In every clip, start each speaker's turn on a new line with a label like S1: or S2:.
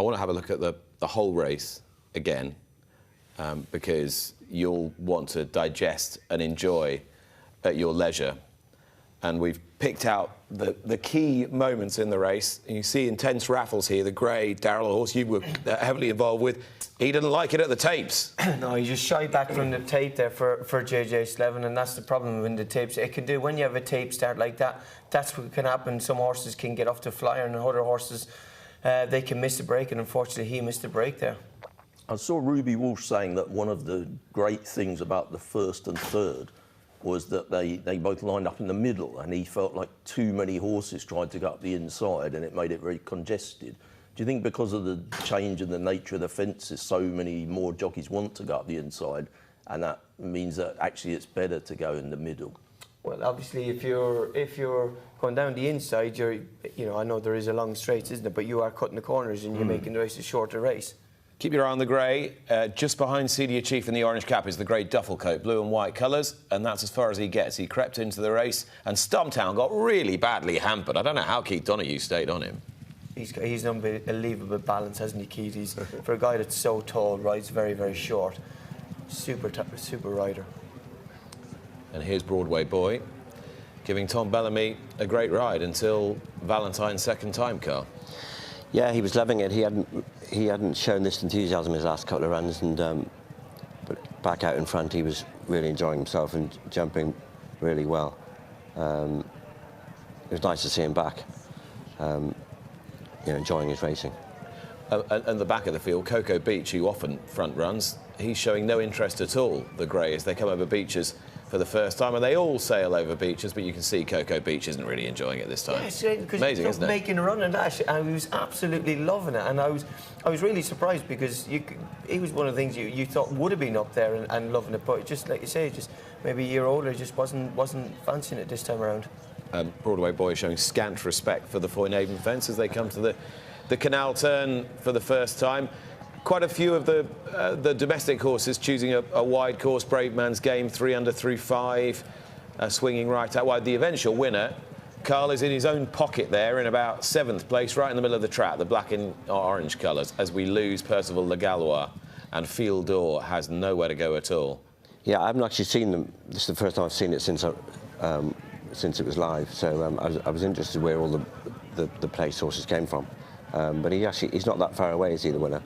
S1: want to have a look at the whole race again, because you'll want to digest and enjoy at your leisure. And we've picked out the key moments in the race. And you see Intense Raffles here, the grey Daryl horse you were heavily involved with. He didn't like it at the tapes.
S2: No, he just shied back from the tape there for JJ Slevin, and that's the problem with the tapes. It can do, when you have a tape start like that, that's what can happen. Some horses can get off the flyer, and other horses, they can miss the break, and unfortunately he missed the break there.
S3: I saw Ruby Walsh saying that one of the great things about the first and third was that they both lined up in the middle, and he felt like too many horses tried to go up the inside, and it made it very congested. Do you think because of the change in the nature of the fences, so many more jockeys want to go up the inside, and that means that actually it's better to go in the middle?
S2: Well, obviously, if you're going down the inside, I know there is a long straight, isn't it? But you are cutting the corners, and you're making the race a shorter race.
S1: Keep your eye on the grey. Just behind Senior Chief in the orange cap is the grey duffel coat, blue and white colours, and that's as far as he gets. He crept into the race, and Stumptown got really badly hampered. I don't know how Keith Donoghue stayed on him.
S2: He's unbelievable balance, hasn't he, Keith? He's, for a guy that's so tall, rides very, very short. Super rider. And
S1: here's Broadway Boy, giving Tom Bellamy a great ride until Valentine's second time, Carl.
S4: Yeah, he was loving it. He hadn't shown this enthusiasm his last couple of runs, and but back out in front, he was really enjoying himself and jumping really well. It was nice to see him back, enjoying his racing.
S1: And the back of the field, Cocoa Beach, who often front runs, he's showing no interest at all, the grey, as they come over beaches for the first time, and they all sail over beaches, but you can see Cocoa Beach isn't really enjoying it this time.
S2: Yeah, it's because
S1: amazing, isn't it?
S2: Making a run and dash, and he was absolutely loving it, and I was really surprised, because he was one of the things you thought would have been up there and loving it, but just like you say, just maybe a year older, just wasn't fancying it this time around.
S1: Broadway Boy showing scant respect for the Foynaven fence as they come to the canal turn for the first time. Quite a few of the domestic horses choosing a wide course, Brave Man's Game, 3 under through 5, swinging right out wide. The eventual winner, Carl, is in his own pocket there in about 7th place, right in the middle of the track, the black and orange colours, as we lose Percival Le Gallois, and Field d'Or has nowhere to go at all.
S4: Yeah, I haven't actually seen them. This is the first time I've seen it since it was live, so I was interested where all the place horses came from. But he's not that far away, is he, the winner?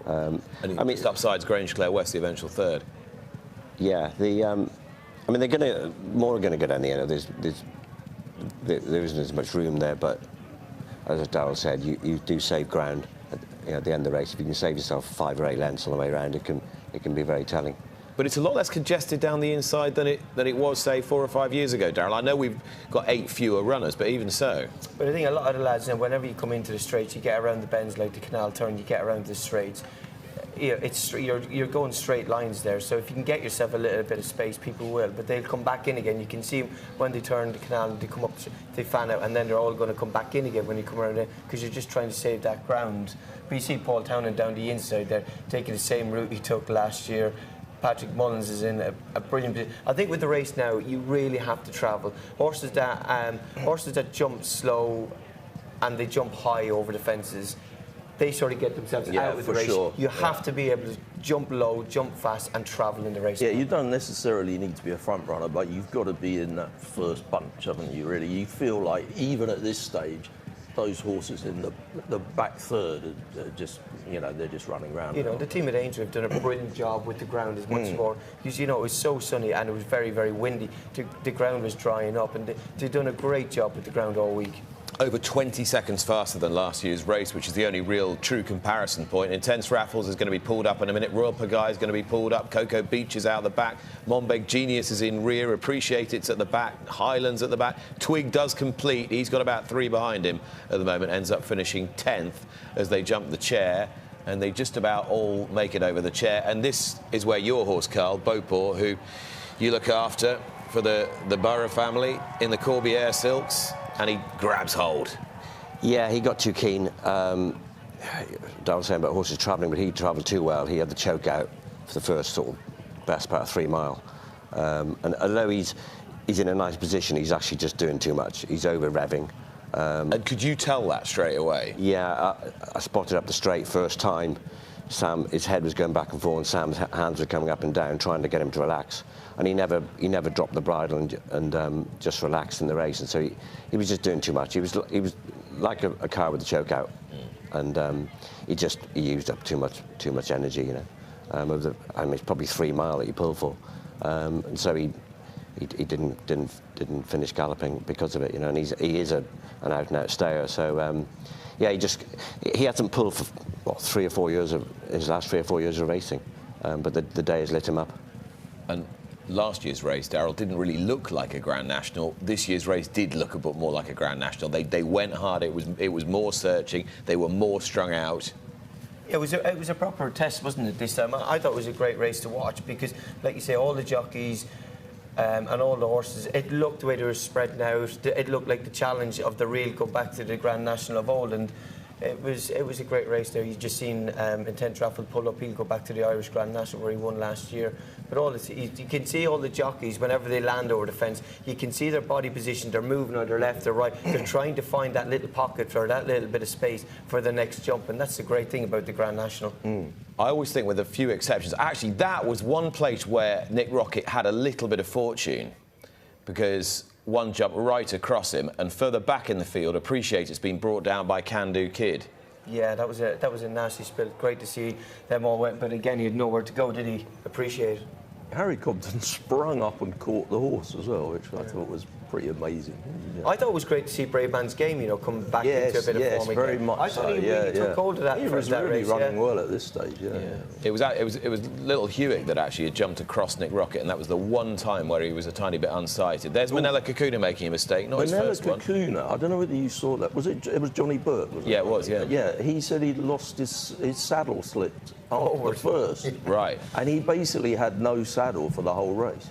S1: And just upsides Grange Clare West, the eventual third.
S4: Yeah, more are going to get in the end. There isn't as much room there, but as Daryl said, you do save ground at the end of the race. If you can save yourself 5 or 8 lengths on the way around, it can be very telling.
S1: But it's a lot less congested down the inside than it was, say, 4 or 5 years ago, Daryl. I know we've got 8 fewer runners, but even so.
S2: But I think a lot of the lads, whenever you come into the straights, you get around the bends like the canal turn, you get around the straights. You're going straight lines there, so if you can get yourself a little bit of space, people will. But they'll come back in again. You can see them when they turn the canal and they come up, they fan out, and then they're all going to come back in again when you come around there, because you're just trying to save that ground. But you see Paul Townend down the inside there, taking the same route he took last year. Patrick Mullins is in a brilliant position. I think with the race now, you really have to travel. Horses that jump slow and they jump high over the fences, they sort of get themselves out of the race.
S3: Sure.
S2: You have to be able to jump low, jump fast, and travel in the race.
S3: Yeah, you don't necessarily need to be a front runner, but you've got to be in that first bunch, haven't you, really? You feel like, even at this stage, those horses in the back third are just, they're just running around.
S2: The team at Aintree have done a brilliant job with the ground as much more, because it was so sunny and it was very, very windy. The ground was drying up, and they've done a great job with the ground all week.
S1: Over 20 seconds faster than last year's race, which is the only real true comparison point. Intense Raffles is going to be pulled up in a minute. Royal Pagaille is going to be pulled up. Cocoa Beach is out the back. Monbeg Genius is in rear. Appreciate It's at the back. Highlands at the back. Twig does complete. He's got about 3 behind him at the moment. Ends up finishing 10th as they jump the chair. And they just about all make it over the chair. And this is where your horse, Carl, Beauport, who you look after for the Borough family in the Corbière Silks, and he grabs hold.
S4: Yeah, he got too keen. Darryl was saying about horses travelling, but he travelled too well. He had the choke out for the first sort of best part of 3 mile. And although he's in a nice position, he's actually just doing too much. He's over revving.
S1: And could you tell that straight away?
S4: Yeah, I spotted up the straight first time. Sam, his head was going back and forth, and Sam's hands were coming up and down, trying to get him to relax. And he never dropped the bridle and just relaxed in the race. And so he was just doing too much. He was like a car with the choke out, and he used up too much energy, you know. I mean, it's probably 3 mile that he pulled for, and so he didn't finish galloping because of it, you know. And he is an out and out stayer. So yeah, he hasn't pulled for what, 3 or 4 years of his last 3 or 4 years of racing, but the day has lit him up.
S1: And last year's race, Daryl, didn't really look like a Grand National. This year's race did look a bit more like a Grand National. They went hard. It was more searching. They were more strung out.
S2: It was a proper test, wasn't it, this time? I thought it was a great race to watch because, like you say, all the jockeys and all the horses, it looked the way they were spreading out. It looked like the challenge of the real go back to the Grand National of old, and it was a great race there. You just seen Intense Raffle pull up. He'll go back to the Irish Grand National where he won last year. But you can see all the jockeys whenever they land over the fence. You can see their body position. They're moving either left or right. They're trying to find that little pocket or that little bit of space for the next jump, and that's the great thing about the Grand National.
S1: I always think, with a few exceptions, actually that was one place where Nick Rockett had a little bit of fortune, because one jumped right across him, and further back in the field, Appreciate it's been brought down by Can Do Kid.
S2: Yeah, that was a nasty spill. Great to see them all went, but again, he had nowhere to go, did he? Appreciate.
S3: Harry Cobden sprung up and caught the horse as well, which I thought was pretty amazing. Yeah.
S2: I thought it was great to see Brave Man's Game, you know, come back into a bit of form again.
S3: Very much.
S2: I thought he really took hold of that.
S3: He was really
S2: race,
S3: running well at this stage. Yeah.
S1: It was Little Hewitt that actually had jumped across Nick Rockett, and that was the one time where he was a tiny bit unsighted. There's Manella Kakuna making a mistake, not his first one.
S3: Manella Kakuna, I don't know whether you saw that. It was Johnny Burke, wasn't it?
S1: Yeah, it was. Yeah.
S3: Yeah, he said he'd lost his saddle slipped after the first.
S1: Right.
S3: And he basically had no saddle for the whole race.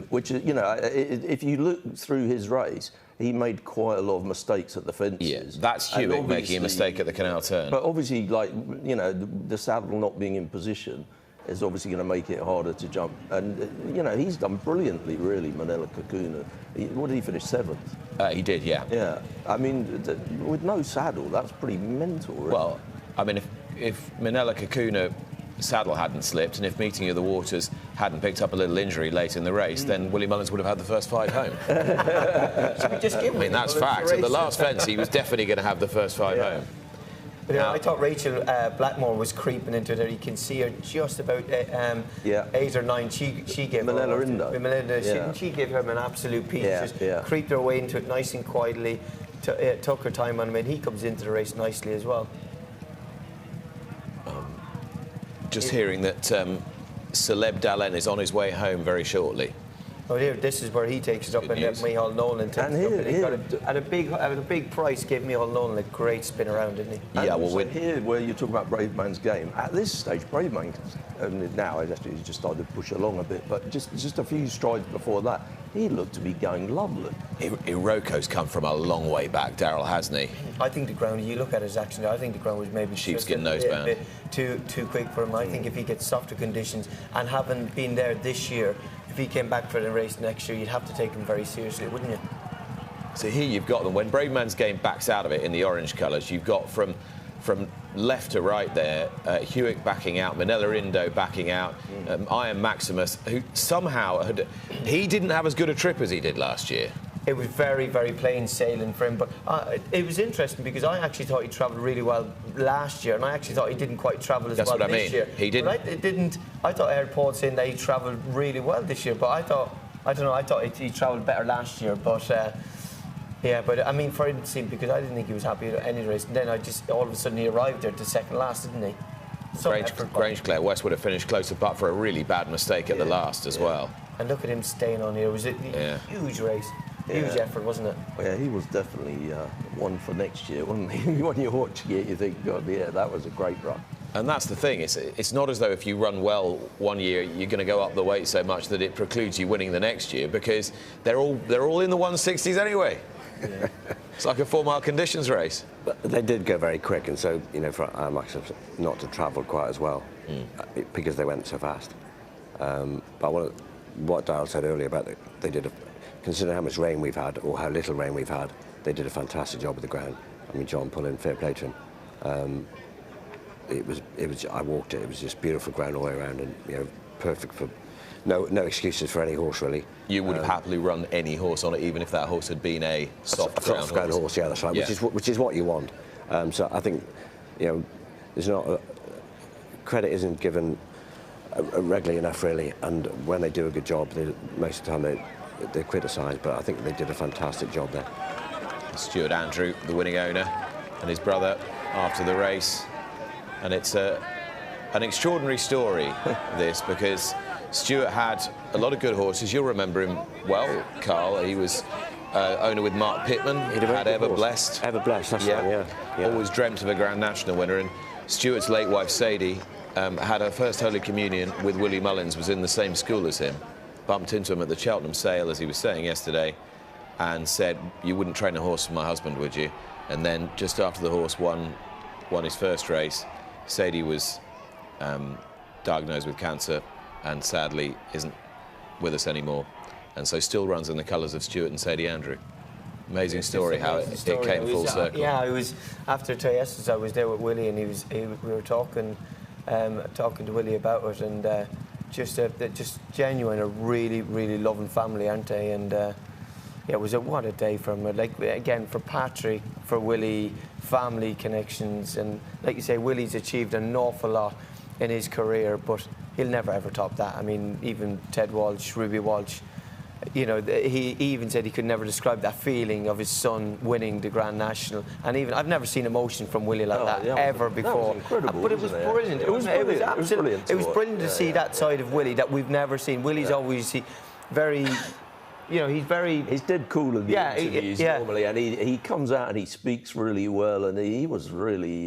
S3: Which is, you know, if you look through his race, he made quite a lot of mistakes at the fences.
S1: Yeah, that's Hewitt making a mistake at the Canal Turn.
S3: But obviously, like, you know, the saddle not being in position is obviously going to make it harder to jump. And, you know, he's done brilliantly, really, Manella Kakuna. What did he finish, 7th?
S1: He did, yeah.
S3: Yeah. I mean, with no saddle, that's pretty mental, really.
S1: Well, I mean, if Manella Kakuna saddle hadn't slipped, and if Meeting of the Waters hadn't picked up a little injury late in the race, then Willie Mullins would have had the first 5 home. I mean, that's fact. At the last fence, he was definitely going to have the first 5 home.
S2: But now, I thought Rachel Blackmore was creeping into there. You can see her just about 8 or 9. She gave
S3: Manella Indo.
S2: She gave him an absolute piece. Just creeped her way into it nice and quietly. Took her time on him, and he comes into the race nicely as well.
S1: Just hearing that Celeb Dallin is on his way home very shortly.
S2: Oh, here, this is where he takes it up, and let Micheál Nolan takes it up. At a big price, gave Micheál Nolan a great spin around, didn't he?
S3: And yeah, well, here, where you talk about Brave Man's Game, at this stage, Brave Man, now he's just started to push along a bit, but just a few strides before that, he looked to be going lovely.
S1: Iroko's come from a long way back, Daryl, hasn't he?
S2: I think the ground, you look at his action, I think the ground was maybe
S1: sheepskin nosebound.
S2: A bit too quick for him. I think if he gets softer conditions, and having been there this year, if he came back for the race next year, you'd have to take him very seriously, wouldn't you?
S1: So here you've got them. When Brave Man's Game backs out of it in the orange colours, you've got from left to right there, Hewitt backing out, Manella Indo backing out, Iron Maximus, who somehow he didn't have as good a trip as he did last year.
S2: It was very, very plain sailing for him, but it was interesting because I actually thought he travelled really well last year, and I actually thought he didn't quite travel as well this year.
S1: He didn't.
S2: I thought I heard Paul saying that he travelled really well this year, but I thought he travelled better last year, but. Yeah, but I mean, for instance, because I didn't think he was happy at any race, and then all of a sudden he arrived there to second last, didn't he?
S1: Grange-Clare West would have finished closer, but for a really bad mistake at the last as well.
S2: And look at him staying on here. It was a huge race, huge effort, wasn't it?
S3: Yeah, he was definitely one for next year, wasn't he? When you're watching it, you think, God, yeah, that was a great run.
S1: And that's the thing. It's not as though if you run well one year, you're going to go up the weight so much that it precludes you winning the next year, because they're all in the 160s anyway. Yeah. It's like a 4 mile conditions race.
S4: But they did go very quick, and so, you know, for Maximus not to travel quite as well because they went so fast. But what Daryl said earlier about consider how much rain we've had, or how little rain we've had. they did a fantastic job with the ground. I mean, John Pullen, fair play to him. It was. I walked it. It was just beautiful ground all the way around, and perfect for. No excuses for any horse really.
S1: You would have happily run any horse on it, even if that horse had been a soft ground horse.
S4: Yeah, that's right.
S1: Yeah.
S4: Which is what you want. So I think, there's not credit isn't given regularly enough really, and when they do a good job, most of the time they're criticised. But I think they did a fantastic job there.
S1: Stuart Andrew, the winning owner, and his brother after the race, and it's an extraordinary story this, because Stuart had a lot of good horses. You'll remember him well, Carl. He was owner with Mark Pittman. He had Ever Blessed.
S4: Ever Blessed, that's right, yeah.
S1: Always dreamt of a Grand National winner. And Stuart's late wife, Sadie, had her first Holy Communion with Willie Mullins, was in the same school as him. Bumped into him at the Cheltenham sale, as he was saying yesterday, and said, "You wouldn't train a horse for my husband, would you?" And then just after the horse won his first race, Sadie was diagnosed with cancer and sadly isn't with us anymore, and so still runs in the colours of Stuart and Sadie Andrew. Amazing story how it came full circle.
S2: Yeah, it was after Triestes. I was there with Willie, and we were talking to Willie about it, and just genuine, a really, really loving family, aren't they? And it was what a day for him. Like again, for Patrick, for Willie, family connections, and like you say, Willie's achieved an awful lot in his career, but he'll never ever top that. I mean, even Ted Walsh, Ruby Walsh, he even said he could never describe that feeling of his son winning the Grand National. And even I've never seen emotion from Willie like that ever before.
S3: That was incredible,
S2: but it was brilliant. It was brilliant. It was brilliant to see that side of Willie that we've never seen. Willie's always very. He's
S3: dead cool in the interviews normally, and he comes out and he speaks really well, and he was really,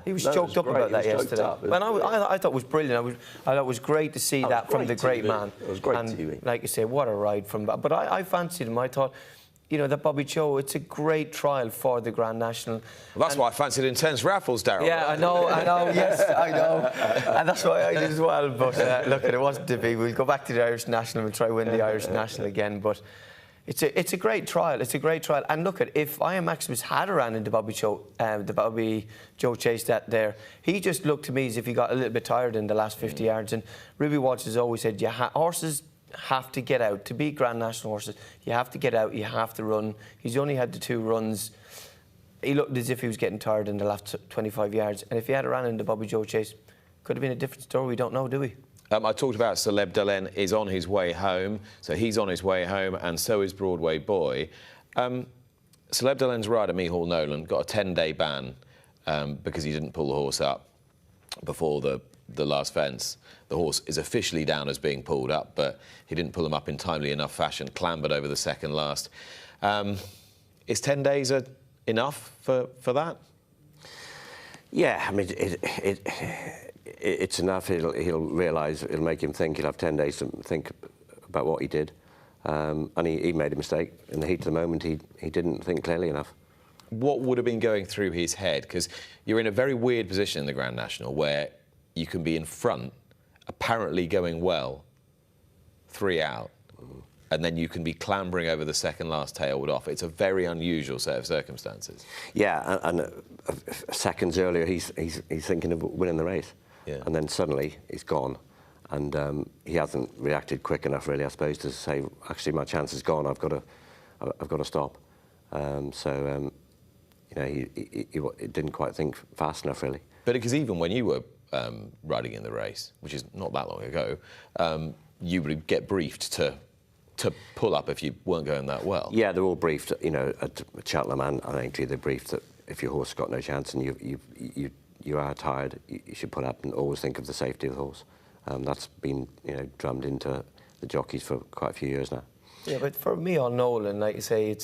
S2: He was choked up about that yesterday. And I thought it was brilliant. I thought it was great to see that from the great man.
S3: It was great TV.
S2: Like you say, what a ride from that. But I fancied him. I thought, that Bobby Cho, it's a great trial for the Grand National.
S1: Well, that's why I fancied Intense Raffles, Daryl.
S2: Yeah, I know, yes, I know. And that's why I did as well. But look, it wasn't to be. We'll go back to the Irish National and try to win the Irish National again. But it's a great trial. It's a great trial. And look, if Iron Maximus had ran into the Bobby Joe chase that there, he just looked to me as if he got a little bit tired in the last 50 yards. And Ruby Walsh has always said, horses have to get out. To beat Grand National horses, you have to get out, you have to run. He's only had the 2 runs. He looked as if he was getting tired in the last 25 yards. And if he had ran into Bobby Joe chase, could have been a different story. We don't know, do we?
S1: I talked about Celeb Delen is on his way home, so he's on his way home, and so is Broadway Boy. Celeb Delen's rider, Mihal Nolan, got a 10-day ban because he didn't pull the horse up before the last fence. The horse is officially down as being pulled up, but he didn't pull him up in timely enough fashion, clambered over the second last. Is 10 days enough for that?
S4: Yeah, I mean, it's enough. He'll realise, it'll make him think. He'll have 10 days to think about what he did. And he made a mistake. In the heat of the moment, he didn't think clearly enough.
S1: What would have been going through his head? Because you're in a very weird position in the Grand National where you can be in front, apparently going well, 3 out, and then you can be clambering over the second last tailed off. It's a very unusual set of circumstances.
S4: Yeah, and seconds earlier, he's thinking of winning the race. Yeah. And then suddenly he's gone, and he hasn't reacted quick enough, really, I suppose, to say, actually, my chance is gone. I've got to stop. He didn't quite think fast enough, really.
S1: But because even when you were riding in the race, which is not that long ago, you would get briefed to pull up if you weren't going that well.
S4: Yeah, they're all briefed. At Cheltenham and Aintree, they're briefed that if your horse has got no chance and you are tired, you should pull up and always think of the safety of the horse. That's been drummed into the jockeys for quite a few years now.
S2: Yeah, but for Mihal Nolan, like you say,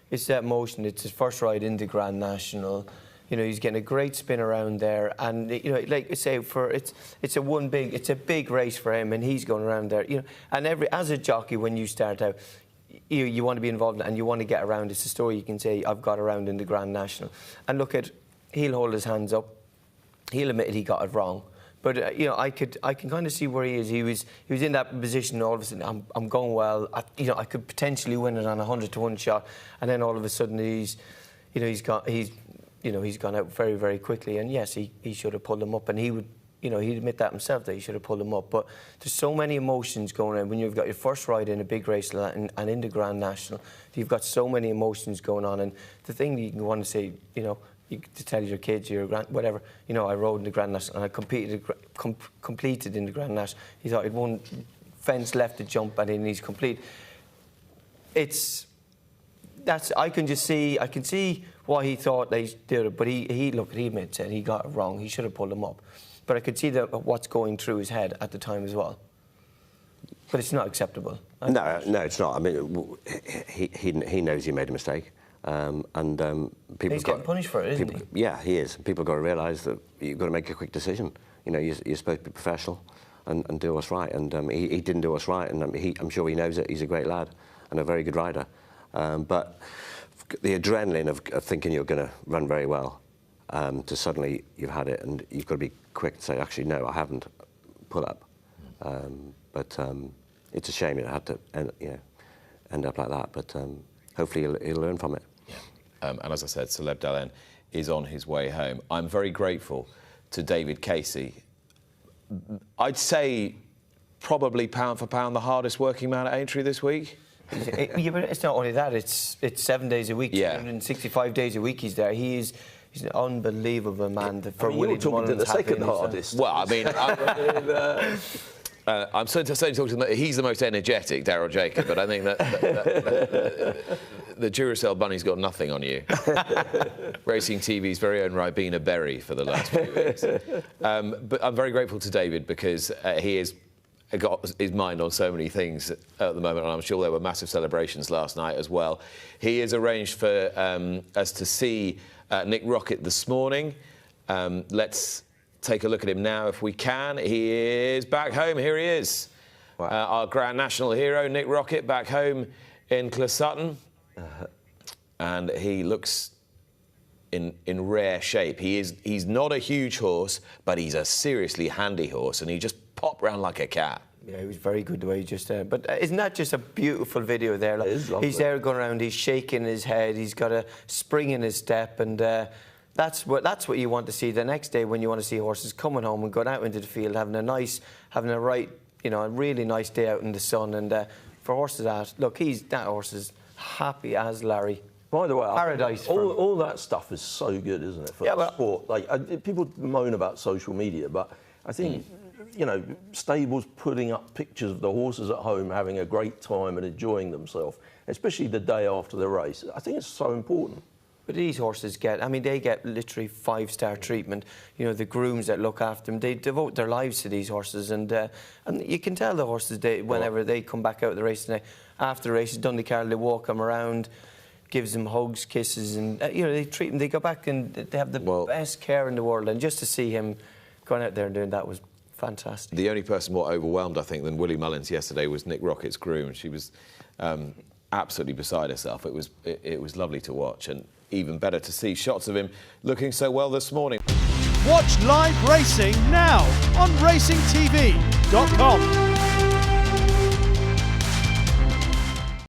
S2: it's that motion. It's his first ride into Grand National. He's getting a great spin around there, and like I say, it's a big race for him, and he's going around there. And as a jockey, when you start out, you want to be involved in it and you want to get around. It's a story you can say, I've got around in the Grand National. And he'll hold his hands up. He'll admit he got it wrong, But you know, I can kind of see where he is. He was in that position. All of a sudden, I'm going well. I could potentially win it on a 100-to-1 shot, and then all of a sudden he's gone out very, very quickly. And yes, he should have pulled him up, and he'd admit that himself, that he should have pulled him up. But there's so many emotions going on when you've got your first ride in a big race and in the Grand National. You've got so many emotions going on, and the thing that you want to say, to tell your kids, your whatever, I rode in the Grand National and I completed in the Grand National. He thought he'd won, fence left to jump, and then he's complete. I can see why he thought they did it, but he admits it. He got it wrong. He should have pulled him up. But I could see what's going through his head at the time as well. But it's not acceptable.
S4: No, it's not. I mean, he knows he made a mistake. People
S2: he's getting punished for it, isn't he?
S4: Yeah, he is. People got to realise that you've got to make a quick decision. You're supposed to be professional and do what's right. And he didn't do what's right, and I'm sure he knows it. He's a great lad and a very good rider. But the adrenaline of thinking you're going to run very well, to suddenly you've had it and you've got to be quick to say, actually, no, I haven't. Pull up. But it's a shame it had to end up like that. But hopefully he'll learn from it.
S1: And as I said, Celeb Dallin is on his way home. I'm very grateful to David Casey. I'd say probably pound for pound the hardest working man at Aintree this week.
S2: Yeah, but it's not only that. It's 7 days a week, 365 days a week he's there. He's an unbelievable man.
S3: You're talking to the second hardest.
S1: Well, I mean, I'm certainly talking to he's the most energetic, Daryl Jacob, but I think that the Duracell bunny's got nothing on you. Racing TV's very own Ribena Berry for the last few weeks. But I'm very grateful to David because he has got his mind on so many things at the moment, and I'm sure there were massive celebrations last night as well. He has arranged for us to see Nick Rockett this morning. Let's take a look at him now if we can. He is back home. Here he is. Wow. Our Grand National hero, Nick Rockett, back home in Closutton. And he looks in rare shape. He's not a huge horse, but he's a seriously handy horse, and he just popped round like a cat.
S2: Yeah, he was very good the way he just... but isn't that just a beautiful video there? Like, he's there going around, he's shaking his head, he's got a spring in his step, and that's what you want to see the next day when you want to see horses coming home and going out into the field, having a really nice day out in the sun. And for horses that horse is happy as Larry.
S3: By the way,
S2: paradise.
S3: All that stuff is so good, isn't it, for sport? Like people moan about social media, but I think stables putting up pictures of the horses at home having a great time and enjoying themselves, especially the day after the race. I think it's so important.
S2: But these horses they get literally 5-star treatment. The grooms that look after them, they devote their lives to these horses, and you can tell the horses whenever they come back out of the race after the race is done, they walk them around, gives them hugs, kisses, and they treat them. They go back and they have the best care in the world. And just to see him going out there and doing that was fantastic.
S1: The only person more overwhelmed, I think, than Willie Mullins yesterday was Nick Rockett's groom. She was absolutely beside herself. It was lovely to watch, and even better to see shots of him looking so well this morning.
S5: Watch live racing now on racingtv.com.